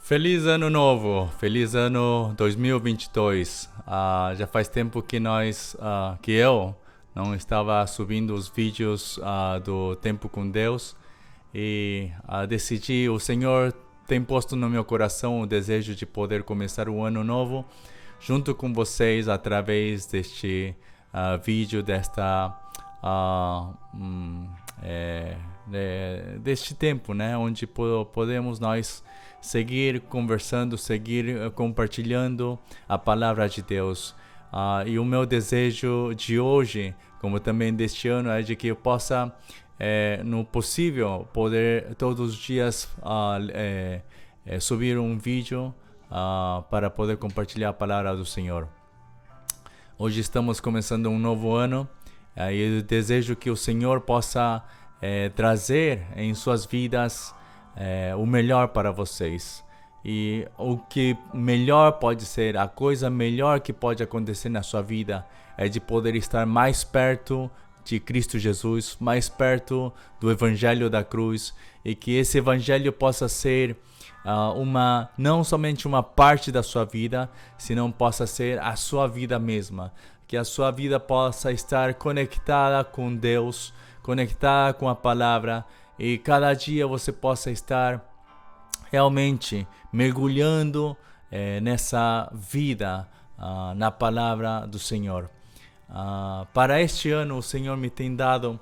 Feliz ano novo, feliz ano 2022. Já faz tempo que que eu não estava subindo os vídeos do Tempo com Deus e decidi, o Senhor tem posto no meu coração o desejo de poder começar o ano novo junto com vocês através deste vídeo, deste tempo, né, onde podemos nós seguir conversando, seguir compartilhando a palavra de Deus. E o meu desejo de hoje, como também deste ano, é de que eu possa, no possível, poder todos os dias subir um vídeo para poder compartilhar a palavra do Senhor. Hoje estamos começando um novo ano e eu desejo que o Senhor possa trazer em suas vidas o melhor para vocês. E o que melhor pode ser, a coisa melhor que pode acontecer na sua vida é de poder estar mais perto de Cristo Jesus, mais perto do Evangelho da Cruz, e que esse Evangelho possa ser não somente uma parte da sua vida, senão possa ser a sua vida mesma. Que a sua vida possa estar conectada com Deus, conectada com a palavra, e cada dia você possa estar realmente mergulhando nessa vida, na palavra do Senhor. Para este ano, o Senhor me tem dado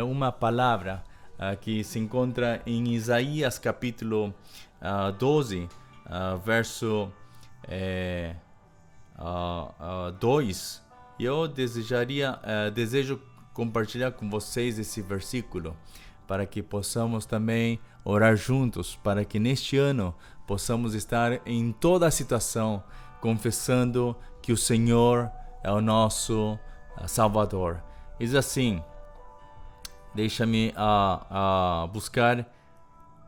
uma palavra que se encontra em Isaías capítulo 12, verso 2. E eu desejo compartilhar com vocês esse versículo, para que possamos também orar juntos, para que neste ano possamos estar em toda a situação confessando que o Senhor é o nosso Salvador. Diz assim, deixa-me buscar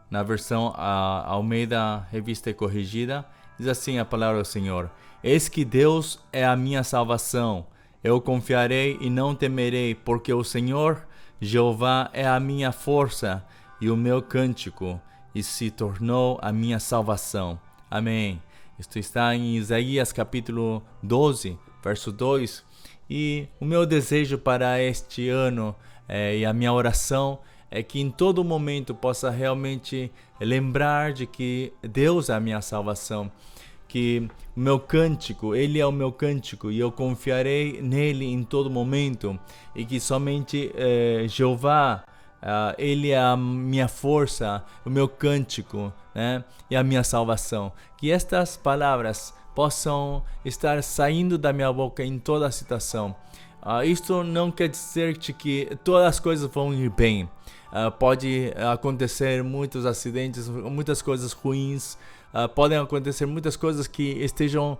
na versão Almeida Revista e Corrigida. Diz assim a palavra do Senhor: Eis que Deus é a minha salvação, eu confiarei e não temerei, porque o Senhor Jeová é a minha força e o meu cântico, e se tornou a minha salvação. Amém. Isto está em Isaías capítulo 12, verso 2. E o meu desejo para este ano e a minha oração é que em todo momento possa realmente lembrar de que Deus é a minha salvação, que o meu cântico, Ele é o meu cântico, e eu confiarei nele em todo momento, e que somente Jeová, Ele é a minha força, o meu cântico, né, e a minha salvação. Que estas palavras possam estar saindo da minha boca em toda a situação. Isto não quer dizer que todas as coisas vão ir bem. Pode acontecer muitos acidentes, muitas coisas ruins. Podem acontecer muitas coisas que estejam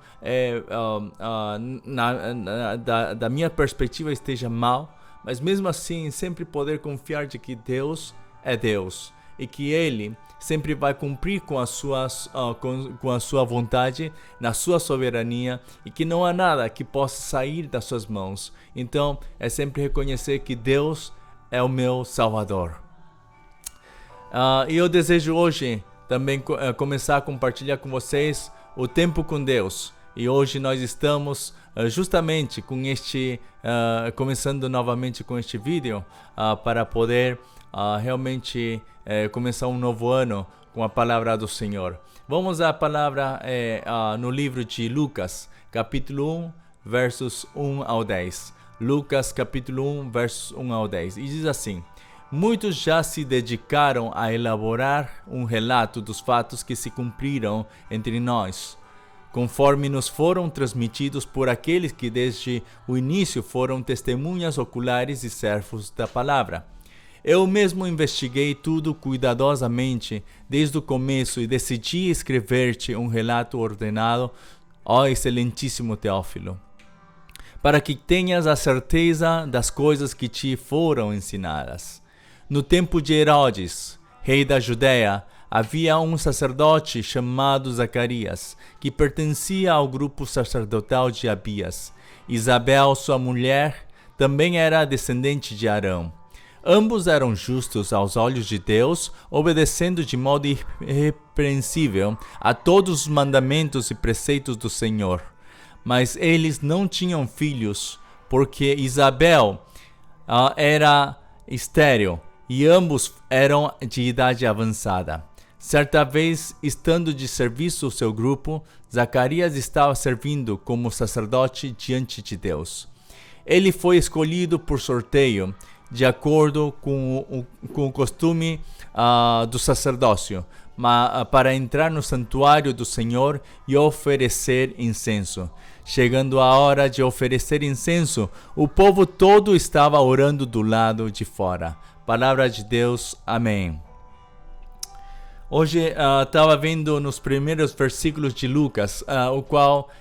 da minha perspectiva esteja mal, mas mesmo assim sempre poder confiar de que Deus é Deus e que Ele sempre vai cumprir com a sua vontade, na sua soberania, e que não há nada que possa sair das suas mãos. Então é sempre reconhecer que Deus é o meu Salvador. E eu desejo hoje também começar a compartilhar com vocês o Tempo com Deus. E hoje nós estamos justamente com começando novamente com este vídeo, para poder realmente começar um novo ano com a palavra do Senhor. Vamos à palavra no livro de Lucas, capítulo 1, versos 1 ao 10. Lucas, capítulo 1, versos 1 ao 10. E diz assim: Muitos já se dedicaram a elaborar um relato dos fatos que se cumpriram entre nós, conforme nos foram transmitidos por aqueles que desde o início foram testemunhas oculares e servos da palavra. Eu mesmo investiguei tudo cuidadosamente desde o começo e decidi escrever-te um relato ordenado, ó excelentíssimo Teófilo, para que tenhas a certeza das coisas que te foram ensinadas. No tempo de Herodes, rei da Judéia, havia um sacerdote chamado Zacarias, que pertencia ao grupo sacerdotal de Abias. Isabel, sua mulher, também era descendente de Arão. Ambos eram justos aos olhos de Deus, obedecendo de modo irrepreensível a todos os mandamentos e preceitos do Senhor. Mas eles não tinham filhos, porque Isabel era estéril e ambos eram de idade avançada. Certa vez, estando de serviço ao seu grupo, Zacarias estava servindo como sacerdote diante de Deus. Ele foi escolhido por sorteio, de acordo com o costume do sacerdócio, para entrar no santuário do Senhor e oferecer incenso. Chegando a hora de oferecer incenso, o povo todo estava orando do lado de fora. Palavra de Deus. Amém. Hoje estava vendo nos primeiros versículos de Lucas, o qual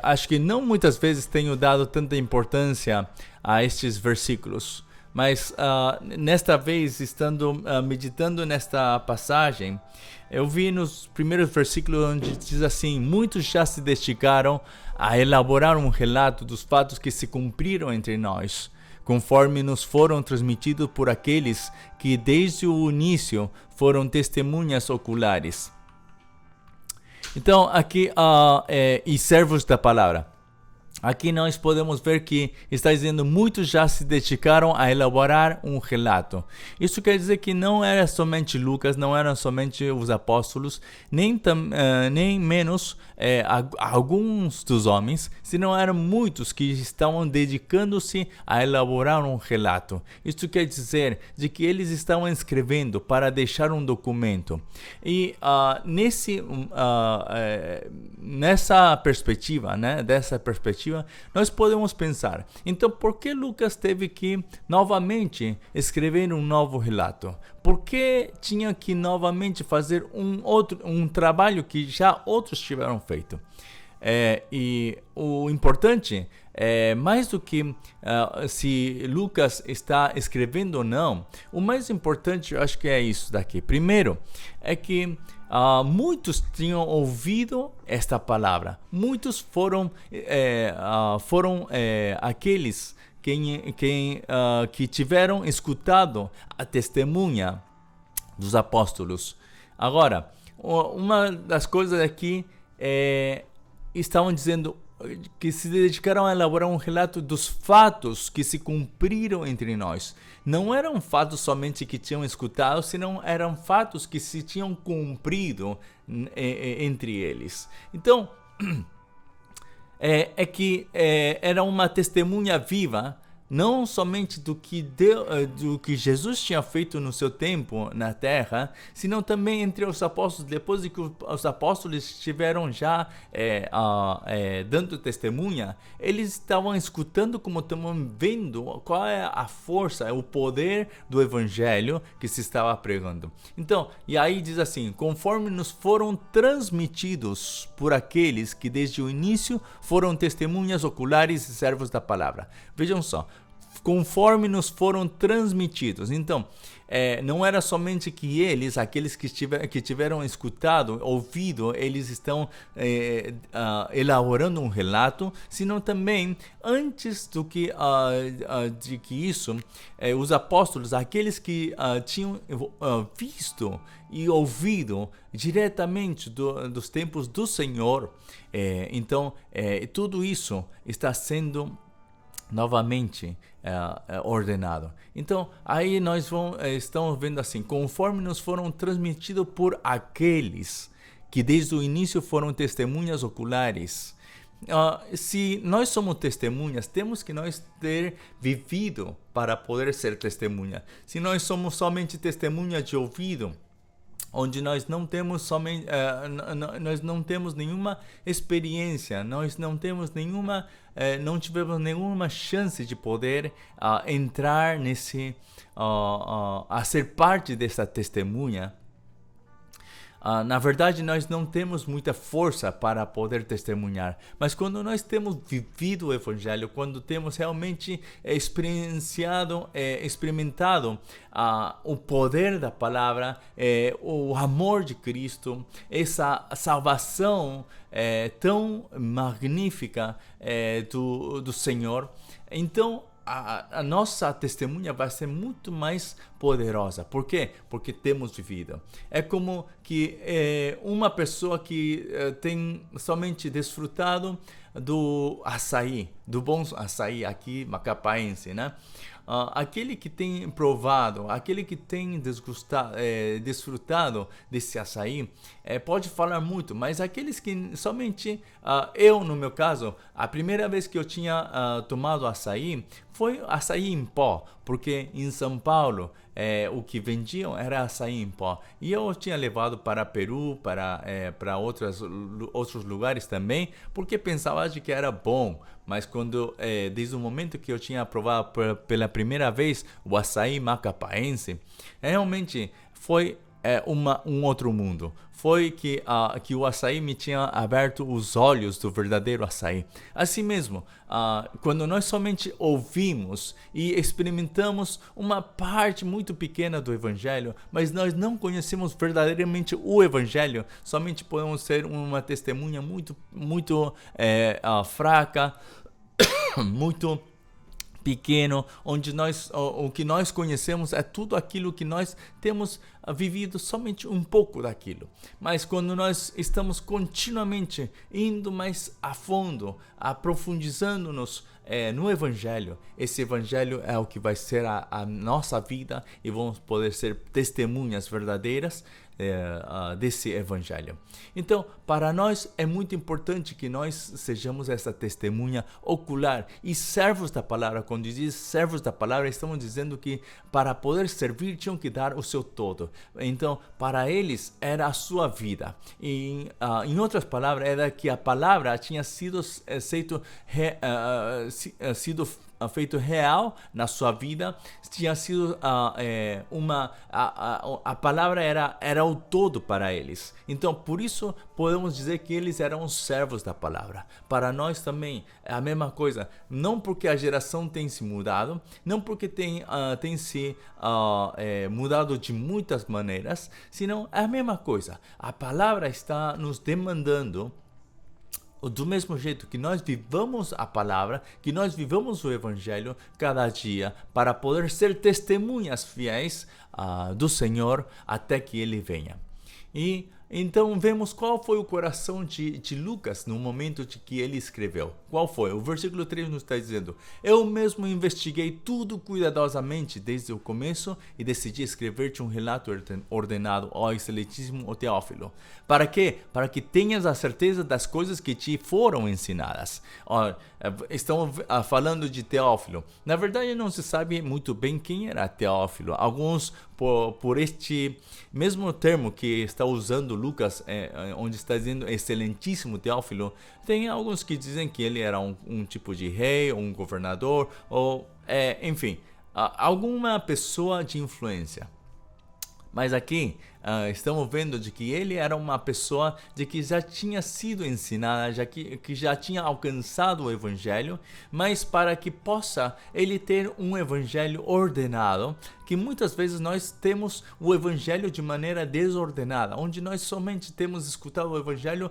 acho que não muitas vezes tenho dado tanta importância a estes versículos. Mas nesta vez, estando meditando nesta passagem, eu vi nos primeiros versículos onde diz assim: muitos já se dedicaram a elaborar um relato dos fatos que se cumpriram entre nós, conforme nos foram transmitidos por aqueles que desde o início foram testemunhas oculares. Então, aqui, e servos da palavra. Aqui nós podemos ver que está dizendo muitos já se dedicaram a elaborar um relato. Isso quer dizer que não era somente Lucas, não eram somente os apóstolos, nem menos alguns dos homens, senão eram muitos que estavam dedicando-se a elaborar um relato. Isso quer dizer de que eles estavam escrevendo para deixar um documento. E nessa perspectiva, né, dessa perspectiva, nós podemos pensar, então por que Lucas teve que novamente escrever um novo relato? Por que tinha que novamente fazer um trabalho que já outros tiveram feito? E o importante é mais do que se Lucas está escrevendo ou não. O mais importante, eu acho que é isso daqui. Primeiro, é que muitos tinham ouvido esta palavra. Muitos foram aqueles que tiveram escutado a testemunha dos apóstolos. Agora, uma das coisas aqui estavam dizendo que se dedicaram a elaborar um relato dos fatos que se cumpriram entre nós. Não eram fatos somente que tinham escutado, senão eram fatos que se tinham cumprido entre eles. Então, era uma testemunha viva, não somente do que Jesus tinha feito no seu tempo na terra, senão também entre os apóstolos, depois de que os apóstolos estiveram já dando testemunha, eles estavam escutando, como estamos vendo, qual é a força, o poder do evangelho que se estava pregando. Então, e aí diz assim: conforme nos foram transmitidos por aqueles que desde o início foram testemunhas oculares e servos da palavra. Vejam só, conforme nos foram transmitidos. Então, não era somente que eles, aqueles que tiveram escutado, ouvido, eles estão elaborando um relato, senão também, antes de que isso, os apóstolos, aqueles que tinham visto e ouvido diretamente dos tempos do Senhor, então, tudo isso está sendo novamente ordenado. Então, aí nós estamos vendo assim: conforme nos foram transmitidos por aqueles que desde o início foram testemunhas oculares. Se nós somos testemunhas, temos que nós ter vivido para poder ser testemunha. Se nós somos somente testemunha de ouvido, onde nós não temos somente, nós não temos nenhuma experiência, nós não temos não tivemos nenhuma chance de poder entrar a ser parte dessa testemunha. Na verdade, nós não temos muita força para poder testemunhar, mas quando nós temos vivido o Evangelho, quando temos realmente experimentado o poder da palavra, o amor de Cristo, essa salvação tão magnífica do Senhor, então a nossa testemunha vai ser muito mais poderosa. Por quê? Porque temos vivido. É como que uma pessoa que tem somente desfrutado do açaí, do bom açaí aqui macapaense, né? Aquele que tem provado, aquele que tem desfrutado desse açaí, pode falar muito, mas aqueles que somente, eu no meu caso, a primeira vez que eu tinha tomado açaí, foi açaí em pó, porque em São Paulo o que vendiam era açaí em pó. E eu tinha levado para Peru, para outros lugares também, porque pensava de que era bom. Mas desde o momento que eu tinha provado pela primeira vez o açaí macapaense, realmente foi um outro mundo. Foi que o açaí me tinha aberto os olhos do verdadeiro açaí. Assim mesmo, quando nós somente ouvimos e experimentamos uma parte muito pequena do Evangelho, mas nós não conhecemos verdadeiramente o Evangelho, somente podemos ser uma testemunha muito fraca, muito pequeno, onde o que nós conhecemos é tudo aquilo que nós temos vivido, somente um pouco daquilo. Mas quando nós estamos continuamente indo mais a fundo, aprofundizando-nos no Evangelho, esse Evangelho é o que vai ser a nossa vida e vamos poder ser testemunhas verdadeiras desse Evangelho. Então, para nós é muito importante que nós sejamos essa testemunha ocular e servos da palavra. Quando diz servos da palavra, estamos dizendo que para poder servir tinham que dar o seu todo. Então, para eles era a sua vida. E, em outras palavras, era que a palavra tinha sido feito real na sua vida, tinha sido a palavra era o todo para eles. Então, por isso podemos dizer que eles eram os servos da palavra. Para nós também é a mesma coisa, não porque a geração tem se mudado, não porque tem se mudado de muitas maneiras, senão é a mesma coisa. A palavra está nos demandando, do mesmo jeito que nós vivamos a palavra, que nós vivamos o Evangelho cada dia, para poder ser testemunhas fiéis do Senhor até que Ele venha. E então vemos qual foi o coração de Lucas no momento de que ele escreveu. Qual foi? O versículo 3 nos está dizendo: eu mesmo investiguei tudo cuidadosamente desde o começo e decidi escrever-te um relato ordenado, ó excelentíssimo Teófilo. Para quê? Para que tenhas a certeza das coisas que te foram ensinadas. Estão falando de Teófilo. Na verdade, não se sabe muito bem quem era Teófilo. Alguns, por este mesmo termo que está usando Lucas, onde está dizendo excelentíssimo Teófilo, tem alguns que dizem que ele era um tipo de rei, um governador, ou enfim, alguma pessoa de influência. Mas aqui estamos vendo de que ele era uma pessoa de que já tinha sido ensinada, que já tinha alcançado o Evangelho, mas para que possa ele ter um Evangelho ordenado, que muitas vezes nós temos o Evangelho de maneira desordenada, onde nós somente temos escutado o Evangelho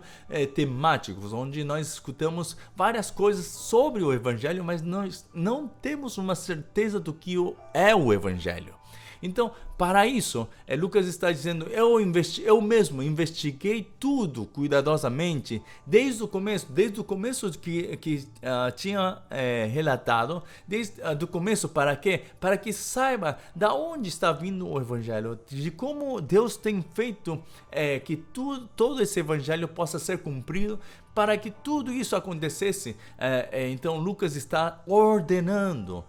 temáticos, onde nós escutamos várias coisas sobre o Evangelho, mas nós não temos uma certeza do que é o Evangelho. Então, para isso, Lucas está dizendo, eu mesmo investiguei tudo cuidadosamente, desde o começo que tinha relatado, desde o começo, para quê? Para que saiba da onde está vindo o Evangelho, de como Deus tem feito que todo esse Evangelho possa ser cumprido, para que tudo isso acontecesse. Então Lucas está ordenando,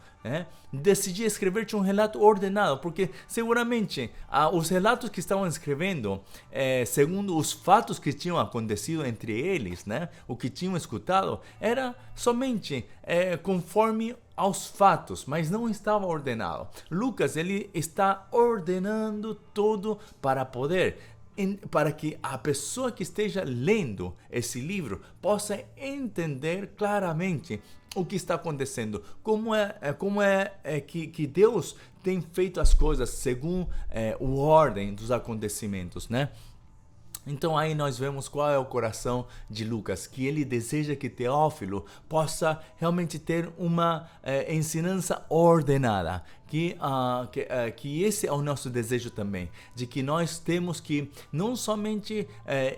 decidi escrever-te um relato ordenado, porque seguramente os relatos que estavam escrevendo, segundo os fatos que tinham acontecido entre eles, o que tinham escutado, era somente conforme aos fatos, mas não estava ordenado. Lucas, ele está ordenando tudo para para que a pessoa que esteja lendo esse livro possa entender claramente o que está acontecendo, como é que Deus tem feito as coisas segundo a ordem dos acontecimentos, Então aí nós vemos qual é o coração de Lucas, que ele deseja que Teófilo possa realmente ter uma ensinança ordenada, que esse é o nosso desejo também, de que nós temos que não somente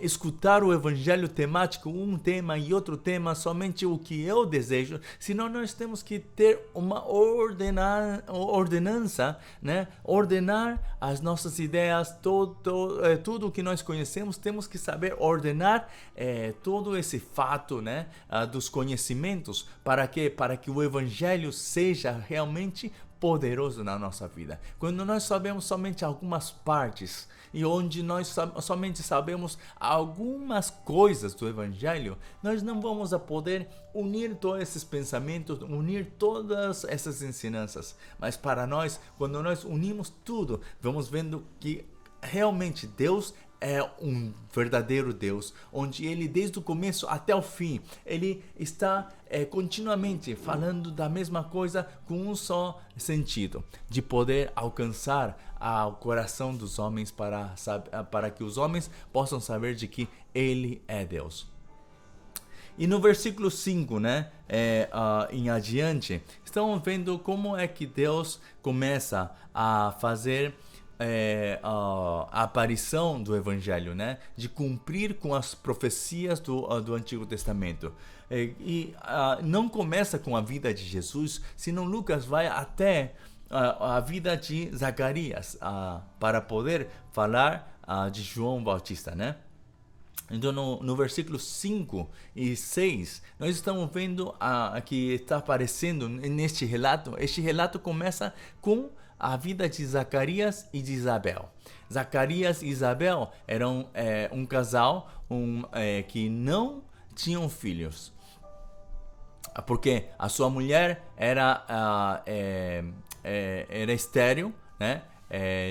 escutar o evangelho temático, um tema e outro tema, somente o que eu desejo, senão nós temos que ter uma ordenança, né? Ordenar as nossas ideias, tudo o que nós conhecemos, temos que saber ordenar todo esse fato, né? Dos conhecimentos, para que o evangelho seja realmente poderoso na nossa vida. Quando nós sabemos somente algumas partes e onde nós somente sabemos algumas coisas do evangelho, nós não vamos a poder unir todos esses pensamentos, unir todas essas ensinanças. Mas para nós, quando nós unimos tudo, vamos vendo que realmente Deus é um verdadeiro Deus, onde ele desde o começo até o fim, ele está continuamente falando da mesma coisa com um só sentido, de poder alcançar o coração dos homens para que os homens possam saber de que ele é Deus. E no versículo 5, né, em adiante, estamos vendo como é que Deus começa a fazer a aparição do Evangelho, né? De cumprir com as profecias do Antigo Testamento. Não começa com a vida de Jesus, senão Lucas vai até a vida de Zacarias para poder falar de João Batista, né? Então, no versículo 5 e 6, nós estamos vendo que está aparecendo neste relato. Este relato começa com a vida de Zacarias e de Isabel. Zacarias e Isabel eram um casal que não tinham filhos, porque a sua mulher era estéril, né?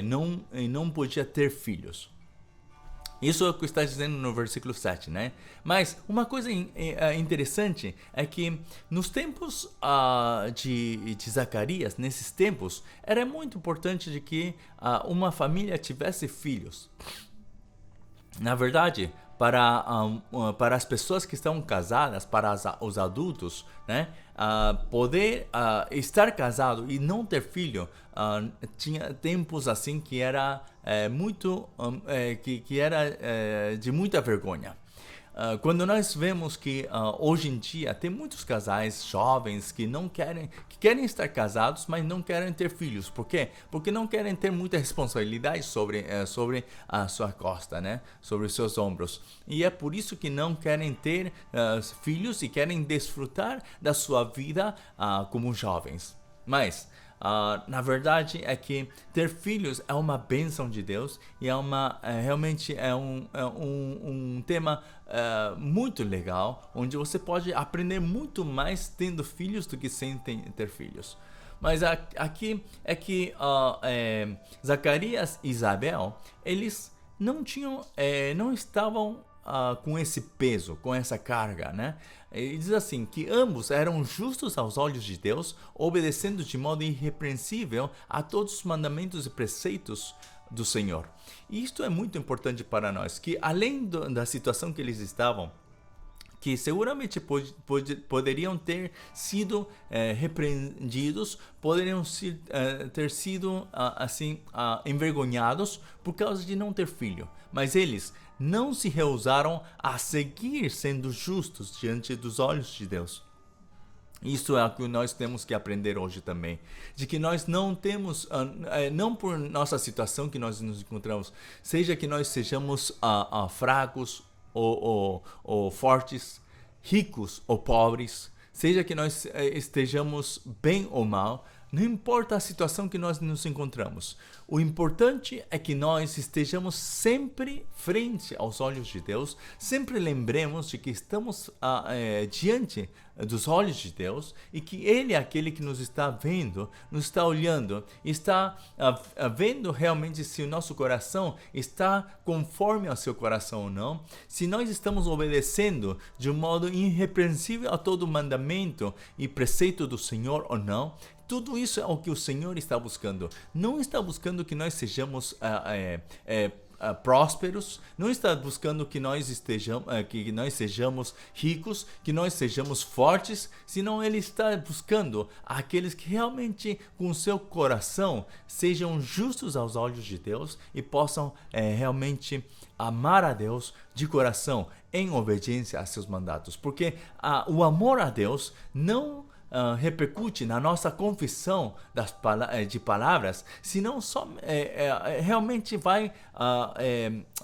Não podia ter filhos. Isso é o que está dizendo no versículo 7, né? Mas uma coisa interessante é que nos tempos de Zacarias, nesses tempos, era muito importante de que uma família tivesse filhos. Na verdade, para as pessoas que estão casadas, para os adultos, né, poder estar casado e não ter filho, tinha tempos assim que era que era de muita vergonha. Quando nós vemos que hoje em dia tem muitos casais jovens que querem estar casados, mas não querem ter filhos. Por quê? Porque não querem ter muita responsabilidade sobre a sua costa, né? Sobre os seus ombros. E é por isso que não querem ter filhos e querem desfrutar da sua vida como jovens. Mas na verdade é que ter filhos é uma bênção de Deus e realmente é um tema muito legal, onde você pode aprender muito mais tendo filhos do que sem ter filhos. Mas aqui é que Zacarias e Isabel, eles não estavam com esse peso, com essa carga, né? Ele diz assim, que ambos eram justos aos olhos de Deus, obedecendo de modo irrepreensível a todos os mandamentos e preceitos do Senhor. E isto é muito importante para nós, que além da situação que eles estavam, que seguramente poderiam ter sido repreendidos, poderiam ter sido envergonhados por causa de não ter filho. Mas eles não se rehusaram a seguir sendo justos diante dos olhos de Deus. Isso é o que nós temos que aprender hoje também, de que nós não temos, não por nossa situação que nós nos encontramos, seja que nós sejamos fracos ou fortes, ricos ou pobres, seja que nós estejamos bem ou mal, não importa a situação que nós nos encontramos. O importante é que nós estejamos sempre frente aos olhos de Deus, sempre lembremos de que estamos diante dos olhos de Deus e que Ele é aquele que nos está vendo, nos está olhando, está vendo realmente se o nosso coração está conforme ao seu coração ou não, se nós estamos obedecendo de um modo irrepreensível a todo mandamento e preceito do Senhor ou não. Tudo isso é o que o Senhor está buscando. Não está buscando que nós sejamos prósperos, não está buscando que nós sejamos ricos, que nós sejamos fortes, senão Ele está buscando aqueles que realmente com seu coração sejam justos aos olhos de Deus e possam realmente amar a Deus de coração em obediência a seus mandatos, porque o amor a Deus não repercute na nossa confissão de palavras, senão realmente vai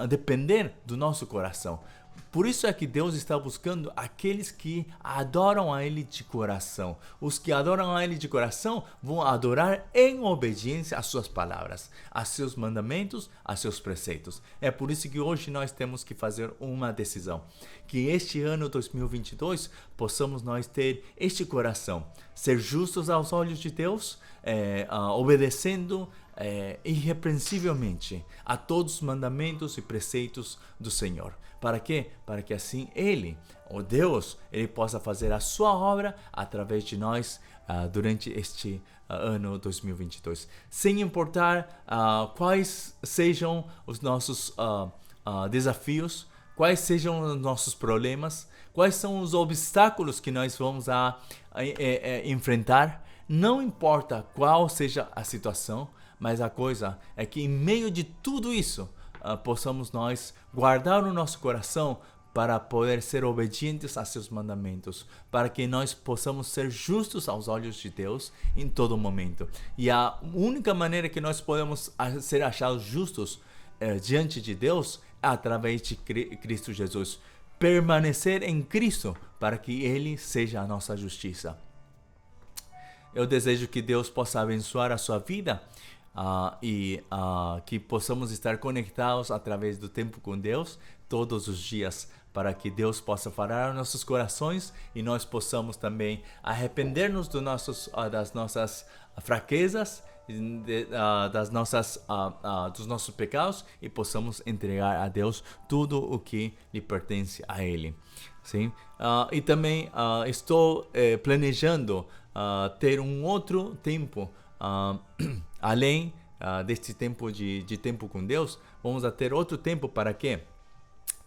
depender do nosso coração. Por isso é que Deus está buscando aqueles que adoram a Ele de coração. Os que adoram a Ele de coração vão adorar em obediência às suas palavras, a seus mandamentos, a seus preceitos. É por isso que hoje nós temos que fazer uma decisão. Que este ano 2022 possamos nós ter este coração, ser justos aos olhos de Deus, obedecendo irrepreensivelmente a todos os mandamentos e preceitos do Senhor. Para quê? Para que assim Ele, o Deus, Ele possa fazer a sua obra através de nós durante este ano 2022. Sem importar quais sejam os nossos desafios, quais sejam os nossos problemas, quais são os obstáculos que nós vamos enfrentar. Não importa qual seja a situação, mas a coisa é que em meio de tudo isso, possamos nós guardar o nosso coração para poder ser obedientes a seus mandamentos, para que nós possamos ser justos aos olhos de Deus em todo momento. E a única maneira que nós podemos ser achados justos diante de Deus é através de Cristo Jesus. Permanecer em Cristo para que Ele seja a nossa justiça. Eu desejo que Deus possa abençoar a sua vida e que possamos estar conectados através do tempo com Deus todos os dias, para que Deus possa falar nossos corações e nós possamos também arrepender-nos das nossas fraquezas, dos nossos pecados, e possamos entregar a Deus tudo o que lhe pertence a Ele. Sim? E também estou planejando ter um outro tempo além deste tempo de tempo com Deus. Vamos ter outro tempo para quê?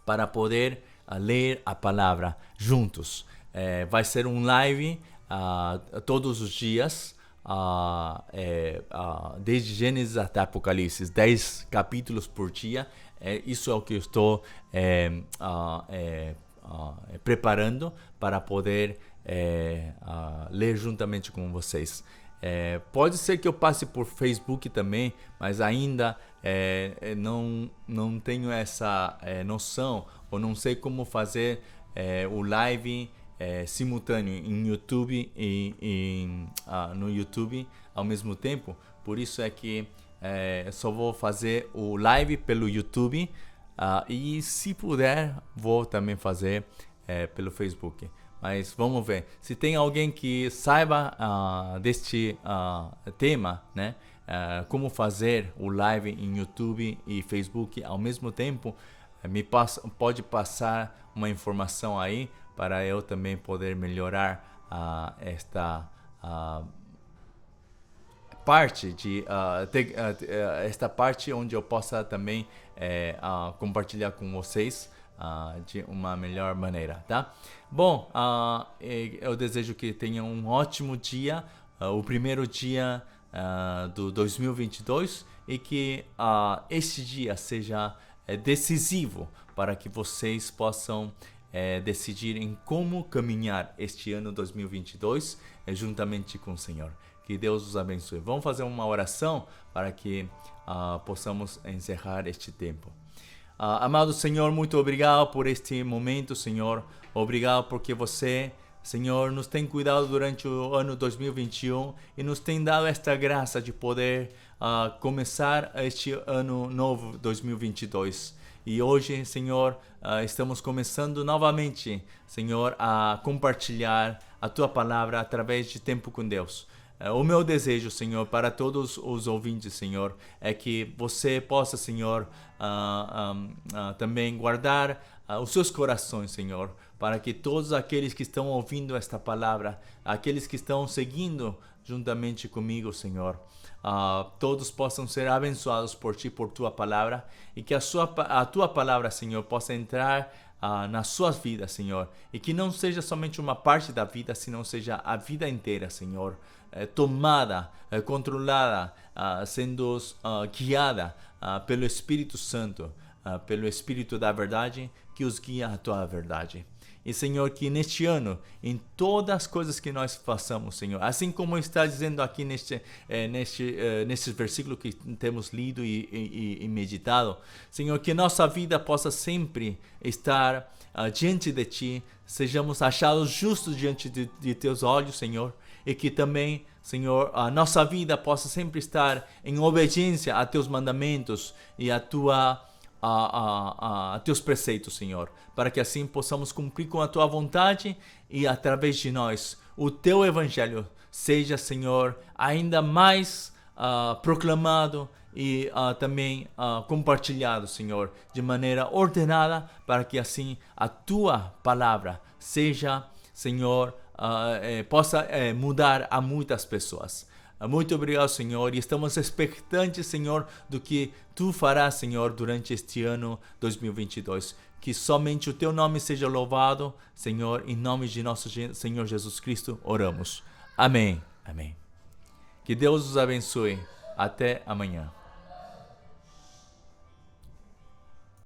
Para poder ler a palavra juntos. Vai ser um live todos os dias, desde Gênesis até Apocalipse, 10 capítulos por dia. Isso é o que eu estou preparando para poder ler juntamente com vocês. Pode ser que eu passe por Facebook também, mas ainda não tenho essa noção, ou não sei como fazer o live simultâneo em YouTube no YouTube ao mesmo tempo. Por isso é que só vou fazer o live pelo YouTube, e se puder vou também fazer pelo Facebook. Mas vamos ver. Se tem alguém que saiba deste tema, né? Como fazer o live em YouTube e Facebook ao mesmo tempo, pode passar uma informação aí para eu também poder melhorar esta parte esta parte onde eu possa também compartilhar com vocês de uma melhor maneira, tá? Bom, eu desejo que tenham um ótimo dia, o primeiro dia do 2022, e que este dia seja decisivo para que vocês possam decidir em como caminhar este ano 2022 juntamente com o Senhor. Que Deus os abençoe. Vamos fazer uma oração para que possamos encerrar este tempo. Amado Senhor, muito obrigado por este momento, Senhor. Obrigado porque você, Senhor, nos tem cuidado durante o ano 2021 e nos tem dado esta graça de poder começar este ano novo 2022. E hoje, Senhor, estamos começando novamente, Senhor, a compartilhar a Tua palavra através de tempo com Deus. O meu desejo, Senhor, para todos os ouvintes, Senhor, é que você possa, Senhor, também guardar os seus corações, Senhor, para que todos aqueles que estão ouvindo esta palavra, aqueles que estão seguindo juntamente comigo, Senhor, todos possam ser abençoados por Ti, por Tua palavra, e que a Tua palavra, Senhor, possa entrar nas suas vidas, Senhor, e que não seja somente uma parte da vida, senão seja a vida inteira, Senhor, tomada, controlada, sendo guiada pelo Espírito Santo, pelo Espírito da verdade, que os guia à Tua verdade. E, Senhor, que neste ano, em todas as coisas que nós façamos, Senhor, assim como está dizendo aqui neste versículo que temos lido e meditado, Senhor, que nossa vida possa sempre estar diante de Ti, sejamos achados justos diante de Teus olhos, Senhor, e que também, Senhor, a nossa vida possa sempre estar em obediência a Teus mandamentos e a Teus preceitos, Senhor, para que assim possamos cumprir com a Tua vontade e através de nós o Teu Evangelho seja, Senhor, ainda mais proclamado e também compartilhado, Senhor, de maneira ordenada, para que assim a Tua palavra seja, Senhor, possa mudar a muitas pessoas. Muito obrigado, Senhor, e estamos expectantes, Senhor, do que Tu farás, Senhor, durante este ano 2022. Que somente o Teu nome seja louvado, Senhor, em nome de nosso Senhor Jesus Cristo, oramos. Amém. Amém. Que Deus os abençoe. Até amanhã.